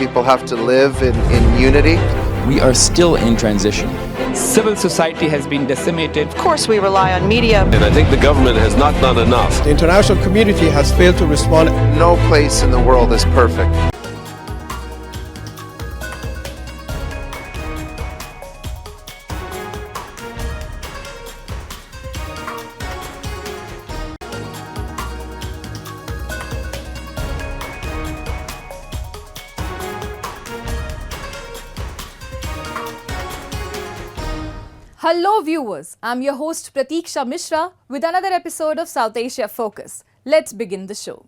people have to live in unity. We are still in transition. Civil society has been decimated. Of course, we rely on media. And I think the government has not done enough. The international community has failed to respond. No place in the world is perfect. Hello viewers, I'm your host Pratiksha Mishra with another episode of South Asia Focus. Let's begin the show.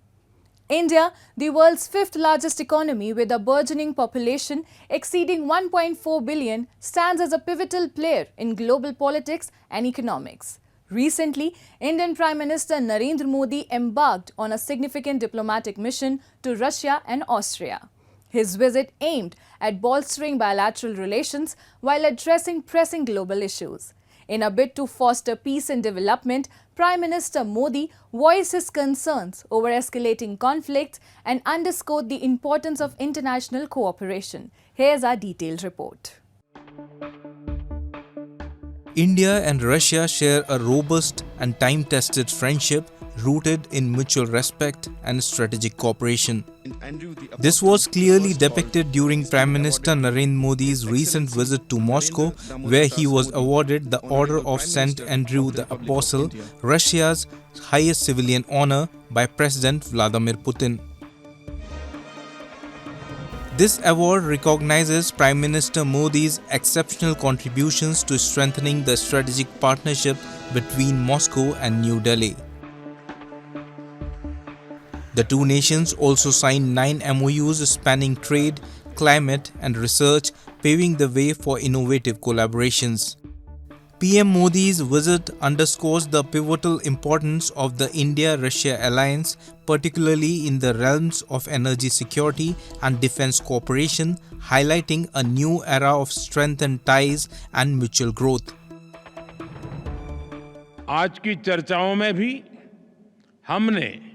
India, the world's fifth largest economy with a burgeoning population exceeding 1.4 billion, stands as a pivotal player in global politics and economics. Recently, Indian Prime Minister Narendra Modi embarked on a significant diplomatic mission to Russia and Austria. His visit aimed at bolstering bilateral relations while addressing pressing global issues. In a bid to foster peace and development, Prime Minister Modi voiced his concerns over escalating conflicts and underscored the importance of international cooperation. Here's our detailed report. India and Russia share a robust and time-tested friendship rooted in mutual respect and strategic cooperation. This was clearly depicted during Prime Minister Narendra Modi's recent visit to Moscow, where he was awarded the Order of St. Andrew the Apostle, Russia's highest civilian honor, by President Vladimir Putin. This award recognizes Prime Minister Modi's exceptional contributions to strengthening the strategic partnership between Moscow and New Delhi. The two nations also signed 9 MOUs spanning trade, climate and research, paving the way for innovative collaborations. PM Modi's visit underscores the pivotal importance of the India-Russia alliance, particularly in the realms of energy security and defense cooperation, highlighting a new era of strengthened ties and mutual growth. आज की चर्चाओं में भी हमने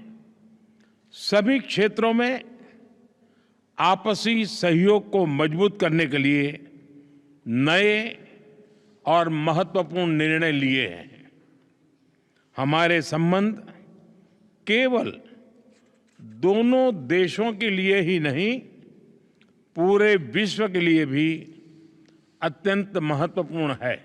सभी क्षेत्रों में आपसी सहयोग को मजबूत करने के लिए नए और महत्वपूर्ण निर्णय लिए हैं। हमारे संबंध केवल दोनों देशों के लिए ही नहीं, पूरे विश्व के लिए भी अत्यंत महत्वपूर्ण है।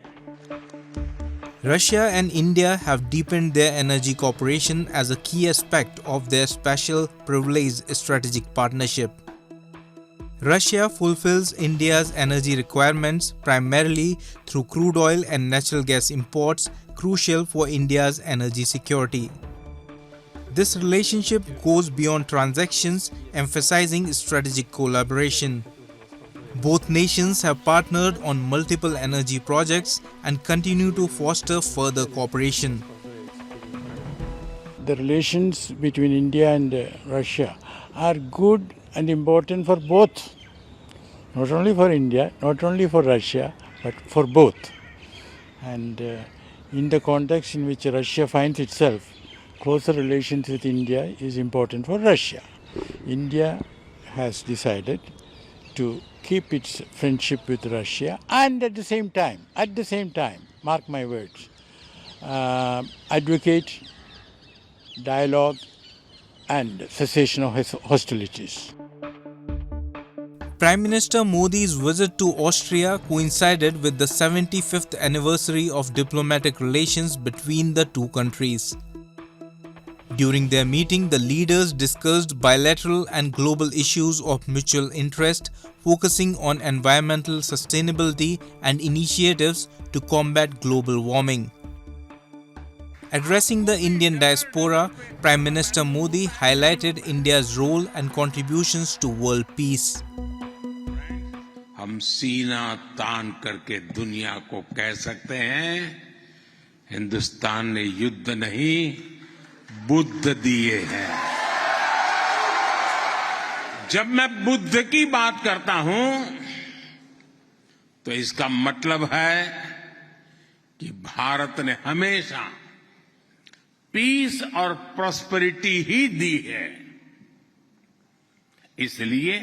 Russia and India have deepened their energy cooperation as a key aspect of their special privileged strategic partnership. Russia fulfills India's energy requirements primarily through crude oil and natural gas imports, crucial for India's energy security. This relationship goes beyond transactions, emphasizing strategic collaboration. Both nations have partnered on multiple energy projects and continue to foster further cooperation. The relations between India and Russia are good and important for both. Not only for India, not only for Russia, but for both. And in the context in which Russia finds itself, closer relations with India is important for Russia. India has decided to keep its friendship with Russia and at the same time, mark my words, advocate dialogue and cessation of hostilities. Prime Minister Modi's visit to Austria coincided with the 75th anniversary of diplomatic relations between the two countries. During their meeting, the leaders discussed bilateral and global issues of mutual interest, focusing on environmental sustainability and initiatives to combat global warming. Addressing the Indian diaspora, Prime Minister Modi highlighted India's role and contributions to world peace. हम सीना तान करके दुनिया को कह सकते हैं, हिंदुस्तान ने युद्ध नहीं, बुद्ध दिए हैं। जब मैं बुद्ध की बात करता हूं, तो इसका मतलब है कि भारत ने हमेशा पीस और प्रॉस्पेरिटी ही दी है। इसलिए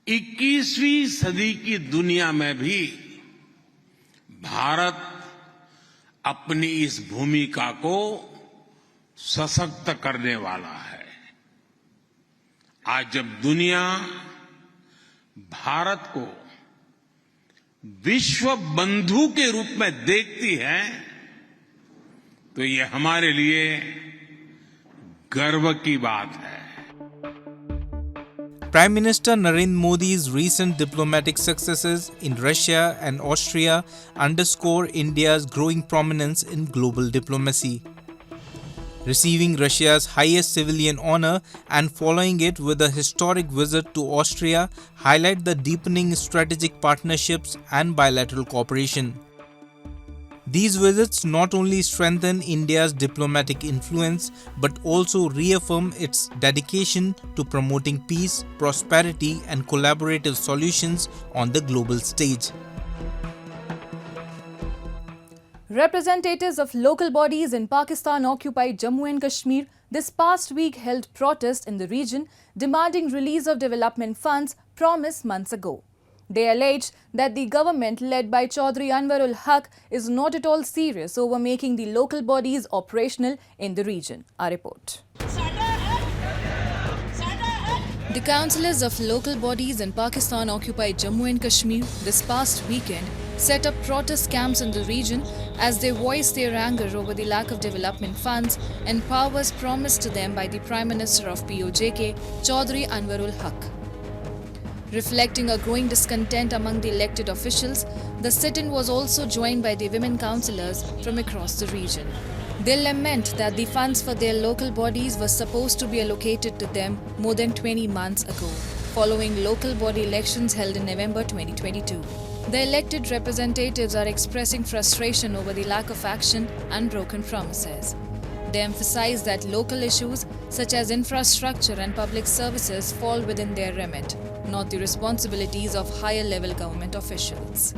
21वीं सदी की दुनिया में भी भारत अपनी इस भूमिका को सशक्त करने वाला है। आज जब दुनिया भारत को विश्व बंधु के रूप में देखती है तो ये हमारे लिए गर्व की बात है। Prime Minister Narendra Modi's recent diplomatic successes in Russia and Austria underscore India's growing prominence in global diplomacy. Receiving Russia's highest civilian honor and following it with a historic visit to Austria highlight the deepening strategic partnerships and bilateral cooperation. These visits not only strengthen India's diplomatic influence but also reaffirm its dedication to promoting peace, prosperity, and collaborative solutions on the global stage. Representatives of local bodies in Pakistan-occupied Jammu and Kashmir this past week held protest in the region demanding release of development funds promised months ago. They alleged that the government led by Chaudhry Anwarul Haq is not at all serious over making the local bodies operational in the region. Our report. The councillors of local bodies in Pakistan-occupied Jammu and Kashmir this past weekend set up protest camps in the region as they voiced their anger over the lack of development funds and powers promised to them by the Prime Minister of POJK, Chaudhry Anwarul Haq. Reflecting a growing discontent among the elected officials, the sit-in was also joined by the women councillors from across the region. They lament that the funds for their local bodies were supposed to be allocated to them more than 20 months ago, following local body elections held in November 2022. The elected representatives are expressing frustration over the lack of action and broken promises. They emphasize that local issues such as infrastructure and public services fall within their remit, not the responsibilities of higher level government officials.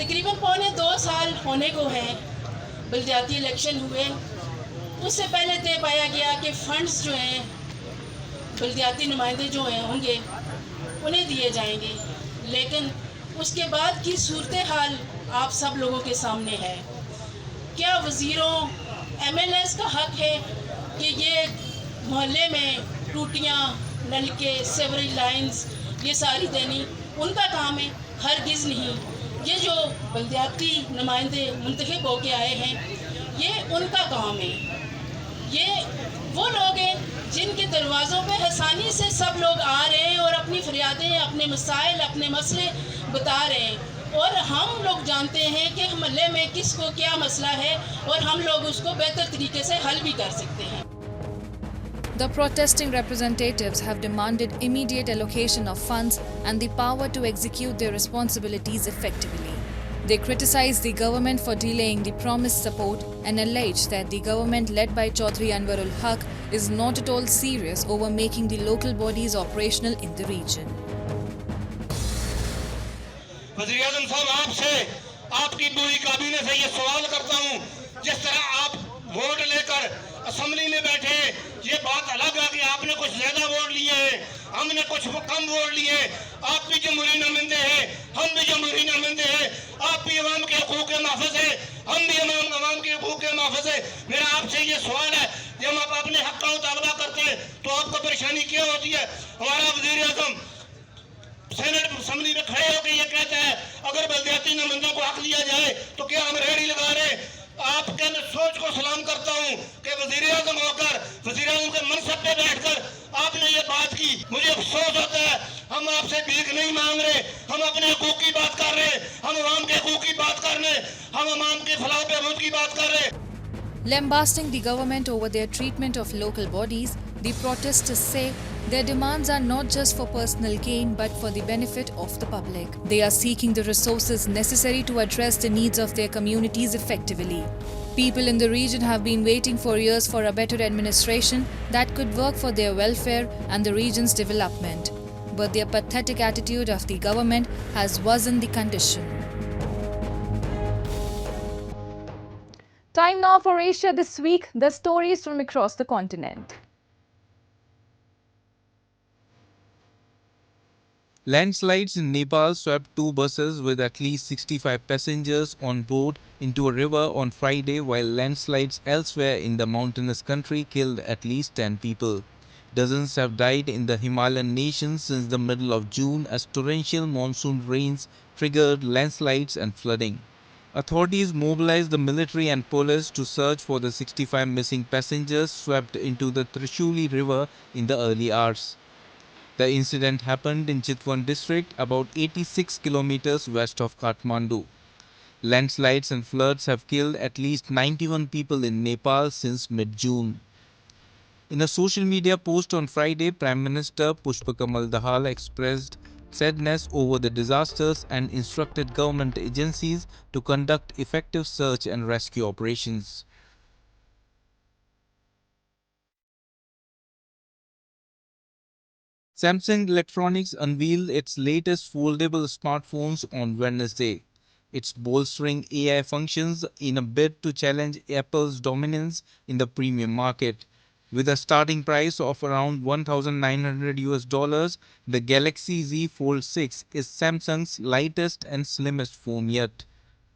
तकरीबन पौने 2 साल होने को हैं बलदियाती election हुए। उससे पहले तय पाया गया कि फंड्स जो हैं बलदियाती नुमाइंदे जो हैं होंगे उन्हें दिए जाएंगे, लेकिन उसके बाद की सूरत हाल आप सब लोगों के सामने है। क्या वज़ीरों MLAs का हक है कि ये मोहल्ले में टूटियाँ, नलके, सेवरेज लाइंस ये सारी देनी उनका काम है? हरगिज़ नहीं। ये जो बलदियाती नुमाइंदे मुंतखब होके आए हैं ये उनका काम है। ये वो लोग हैं जिनके दरवाज़ों पे आसानी से सब लोग आ रहे हैं और अपनी फरियादें, अपने मसाइल, अपने मसले बता रहे हैं और हम लोग जानते हैं कि मोहल्ले में किसको क्या मसला है और हम लोग उसको बेहतर तरीके से हल भी कर सकते हैं। The protesting representatives have demanded immediate allocation of funds and the power to execute their responsibilities effectively. They criticized the government for delaying the promised support and alleged that the government led by Chaudhry Anwarul Haq is not at all serious over making the local bodies operational in the region. वज़ीर आज़म साहब, आपसे आपकी पूरी काबीना से ये सवाल करता हूँ, जिस तरह आप वोट लेकर असेंबली में बैठे, ये बात अलग है कि आपने कुछ ज्यादा वोट लिए हैं, हमने कुछ कम वोट लिए। आप भी जमहूरी नुमाइंदे हैं, हम भी जमहूरी नुमाइंदे हैं। आप भी अवाम के हकूक़ के नाफिज़ हैं, हम भी अवाम के हकूक़ के नाफिज़ हैं। मेरा आपसे ये सवाल है, जब आप अपने हक़ का मुतालबा करते हैं तो आपको परेशानी क्या होती है? हमारा वज़ीर आज़म सेनेट असेंबली में खड़े होकर ये कहता है अगर बलदियाती नुमाइंदों को हक लिया जाए तो क्या हम रेहड़ी लगा रहे हैं? आपके सोच को सलाम करता हूँ कि वज़ीर आज़म होकर वज़ीर आज़म के मनसब पे बैठकर आपने ये बात की। मुझे अफसोस होता है, हम आपसे भीख नहीं मांग रहे, हम अपने हकूक़ की बात कर रहे, हम अवाम के हकूक़ की बात कर रहे, हम अवाम के फलाह बहबूद की बात कर रहे। Lambasting the government over their treatment of local bodies, the protesters say their demands are not just for personal gain but for the benefit of the public. They are seeking the resources necessary to address the needs of their communities effectively. People in the region have been waiting for years for a better administration that could work for their welfare and the region's development. But their pathetic attitude of the government has worsened the condition. Time now for Asia This Week, the stories from across the continent. Landslides in Nepal swept two buses with at least 65 passengers on board into a river on Friday, while landslides elsewhere in the mountainous country killed at least 10 people. Dozens have died in the Himalayan nations since the middle of June as torrential monsoon rains triggered landslides and flooding. Authorities mobilized the military and police to search for the 65 missing passengers swept into the Trishuli River in the early hours. The incident happened in Chitwan district, about 86 kilometers west of Kathmandu. Landslides and floods have killed at least 91 people in Nepal since mid-June. In a social media post on Friday, Prime Minister Pushpakamal Dahal expressed sadness over the disasters and instructed government agencies to conduct effective search and rescue operations. Samsung Electronics unveiled its latest foldable smartphones on Wednesday. It's bolstering AI functions in a bid to challenge Apple's dominance in the premium market. With a starting price of around $1,900, the Galaxy Z Fold 6 is Samsung's lightest and slimmest phone yet.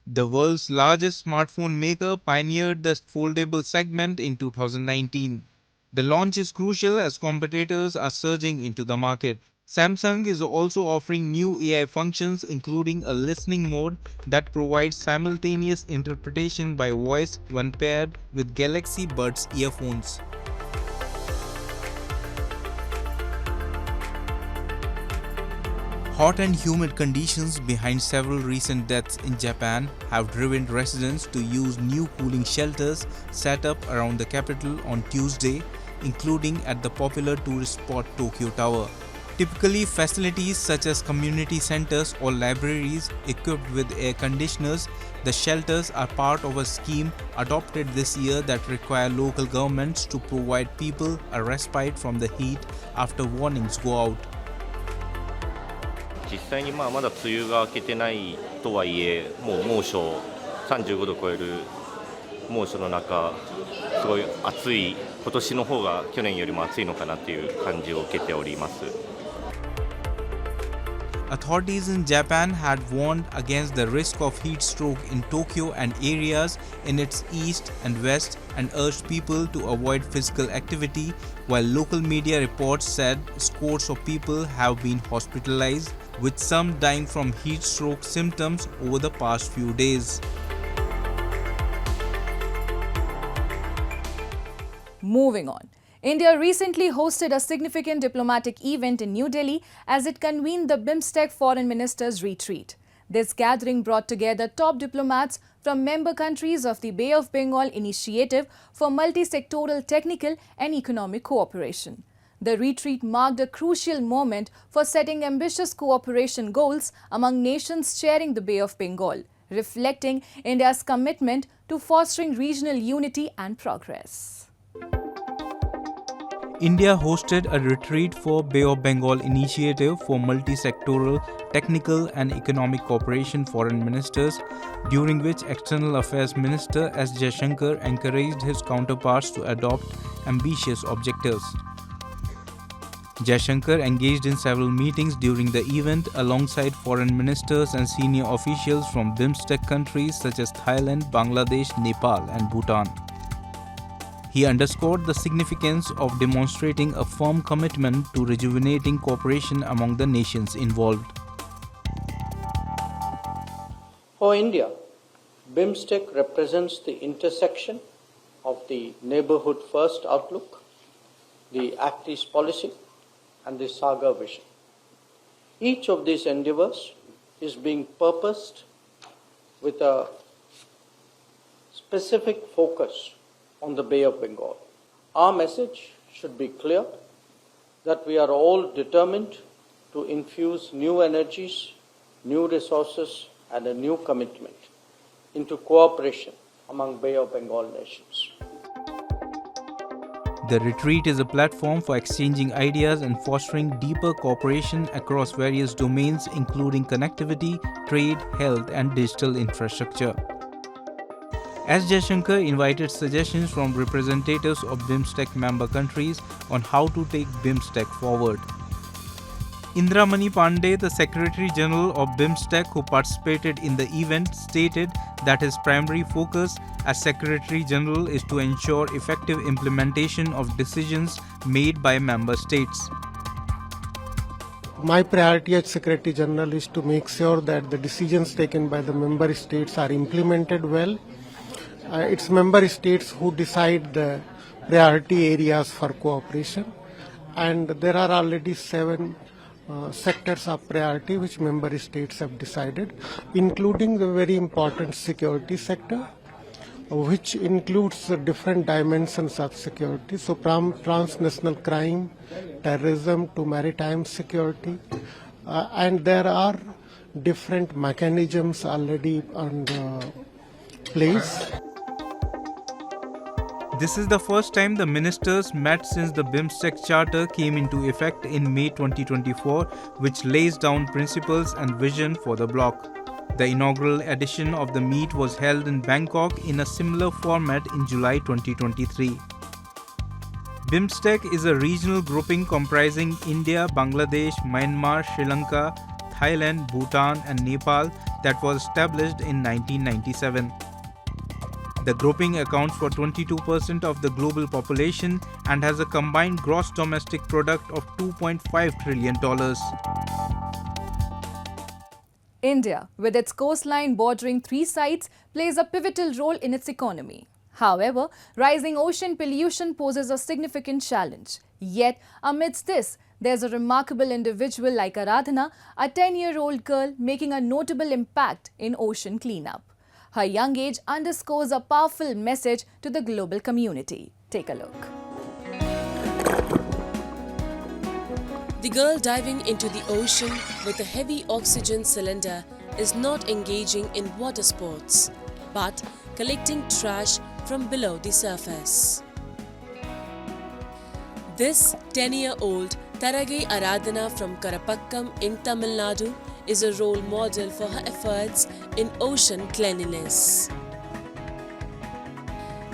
The world's largest smartphone maker pioneered the foldable segment in 2019. The launch is crucial as competitors are surging into the market. Samsung is also offering new AI functions, including a listening mode that provides simultaneous interpretation by voice when paired with Galaxy Buds earphones. Hot and humid conditions behind several recent deaths in Japan have driven residents to use new cooling shelters set up around the capital on Tuesday, including at the popular tourist spot Tokyo Tower. Typically, facilities such as community centers or libraries equipped with air conditioners, the shelters are part of a scheme adopted this year that require local governments to provide people a respite from the heat after warnings go out. 実際にまだ梅雨が明けてないとはいえ、もう猛暑35度超える猛暑の中、すごい暑い、今年の方が去年よりも暑いのかなという感じを受けております。Authorities in Japan had warned against the risk of heat stroke in Tokyo and areas in its east and west and urged people to avoid physical activity, while local media reports said scores of people have been hospitalized, with some dying from heat stroke symptoms over the past few days. Moving on. India recently hosted a significant diplomatic event in New Delhi as it convened the BIMSTEC Foreign Ministers Retreat. This gathering brought together top diplomats from member countries of the Bay of Bengal Initiative for Multi-Sectoral Technical and Economic Cooperation. The retreat marked a crucial moment for setting ambitious cooperation goals among nations sharing the Bay of Bengal, reflecting India's commitment to fostering regional unity and progress. India hosted a retreat for Bay of Bengal Initiative for Multi-Sectoral Technical and Economic Cooperation foreign ministers, during which External Affairs Minister S. Jaishankar encouraged his counterparts to adopt ambitious objectives. Jaishankar engaged in several meetings during the event alongside foreign ministers and senior officials from BIMSTEC countries such as Thailand, Bangladesh, Nepal and Bhutan. He underscored the significance of demonstrating a firm commitment to rejuvenating cooperation among the nations involved. For India, BIMSTEC represents the intersection of the neighborhood first outlook, the Act East policy, and the Saga vision. Each of these endeavors is being purposed with a specific focus on the Bay of Bengal. Our message should be clear that we are all determined to infuse new energies, new resources, and a new commitment into cooperation among Bay of Bengal nations. The retreat is a platform for exchanging ideas and fostering deeper cooperation across various domains, including connectivity, trade, health, and digital infrastructure. S. Jaishankar invited suggestions from representatives of BIMSTEC member countries on how to take BIMSTEC forward. Indramani Pandey, the Secretary General of BIMSTEC who participated in the event, stated that his primary focus as Secretary General is to ensure effective implementation of decisions made by member states. My priority as Secretary General is to make sure that the decisions taken by the member states are implemented well. It's member states who decide the priority areas for cooperation, and there are already 7 sectors of priority which member states have decided, including the very important security sector, which includes the different dimensions of security, so from transnational crime, terrorism to maritime security, and there are different mechanisms already on place. This is the first time the ministers met since the BIMSTEC Charter came into effect in May 2024, which lays down principles and vision for the bloc. The inaugural edition of the meet was held in Bangkok in a similar format in July 2023. BIMSTEC is a regional grouping comprising India, Bangladesh, Myanmar, Sri Lanka, Thailand, Bhutan and Nepal that was established in 1997. The grouping accounts for 22% of the global population and has a combined gross domestic product of $2.5 trillion. India, with its coastline bordering 3 sides, plays a pivotal role in its economy. However, rising ocean pollution poses a significant challenge. Yet, amidst this, there's a remarkable individual like Aradhana, a 10-year-old girl making a notable impact in ocean cleanup. Her young age underscores a powerful message to the global community. Take a look. The girl diving into the ocean with a heavy oxygen cylinder is not engaging in water sports, but collecting trash from below the surface. This 10-year-old Tharage Aradhana from Karapakkam in Tamil Nadu is a role model for her efforts in ocean cleanliness.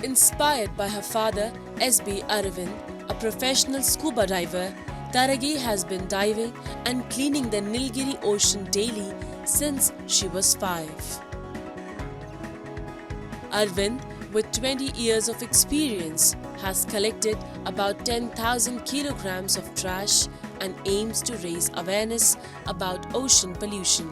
Inspired by her father, S.B. Aravind, a professional scuba diver, Tharage has been diving and cleaning the Nilgiri Ocean daily since she was 5. Aravind, with 20 years of experience, has collected about 10,000 kilograms of trash and aims to raise awareness about ocean pollution.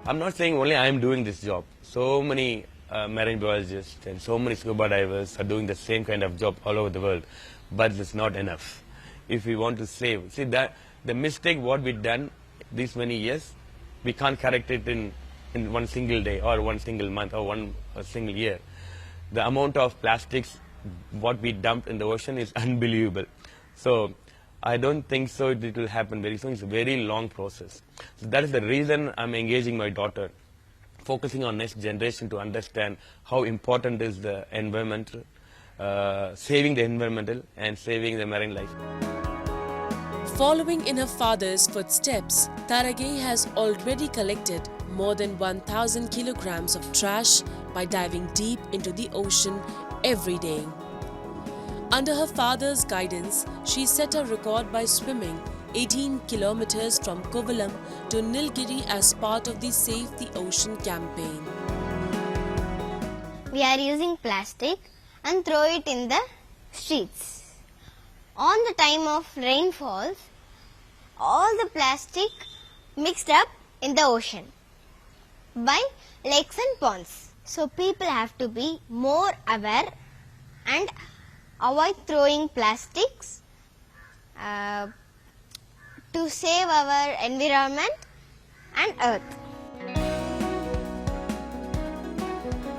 I'm not saying only I am doing this job. So many marine biologists and so many scuba divers are doing the same kind of job all over the world, but it's not enough. If we want to save, see that the mistake what we done these many years, we can't correct it in one single day or one single month or one single year. The amount of plastics what we dumped in the ocean is unbelievable. So I don't think so it will happen very soon. It's a very long process. So that is the reason I'm engaging my daughter, focusing on next generation to understand how important is the environmental, saving the environmental and saving the marine life. Following in her father's footsteps, Tharage has already collected more than 1,000 kilograms of trash by diving deep into the ocean every day. Under her father's guidance, she set a record by swimming 18 kilometers from Kovalam to Nilgiri as part of the Save the Ocean campaign. We are using plastic and throw it in the streets. On the time of rainfalls, all the plastic mixed up in the ocean by lakes and ponds. So people have to be more aware and avoid throwing plastics to save our environment and earth.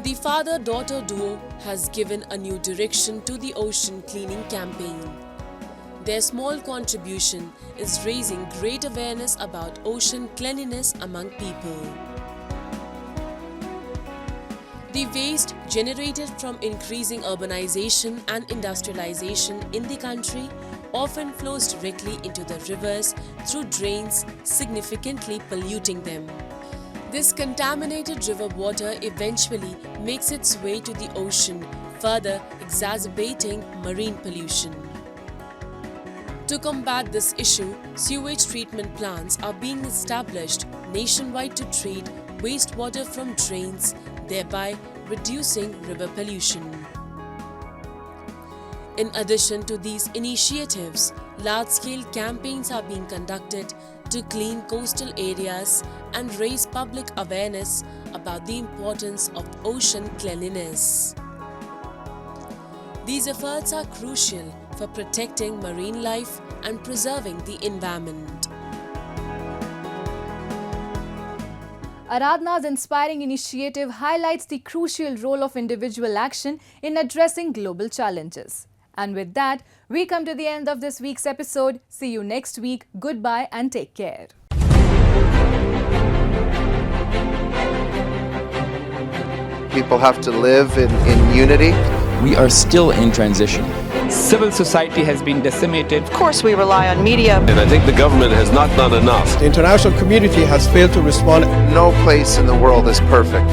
The father-daughter duo has given a new direction to the ocean cleaning campaign. Their small contribution is raising great awareness about ocean cleanliness among people. The waste generated from increasing urbanization and industrialization in the country often flows directly into the rivers through drains, significantly polluting them. This contaminated river water eventually makes its way to the ocean, further exacerbating marine pollution. To combat this issue, sewage treatment plants are being established nationwide to treat wastewater from drains, thereby reducing river pollution. In addition to these initiatives, large-scale campaigns are being conducted to clean coastal areas and raise public awareness about the importance of ocean cleanliness. These efforts are crucial for protecting marine life and preserving the environment. Aradhana's inspiring initiative highlights the crucial role of individual action in addressing global challenges. And with that, we come to the end of this week's episode. See you next week. Goodbye and take care. People have to live in unity. We are still in transition. Civil society has been decimated. Of course, we rely on media. And I think the government has not done enough. The international community has failed to respond. No place in the world is perfect.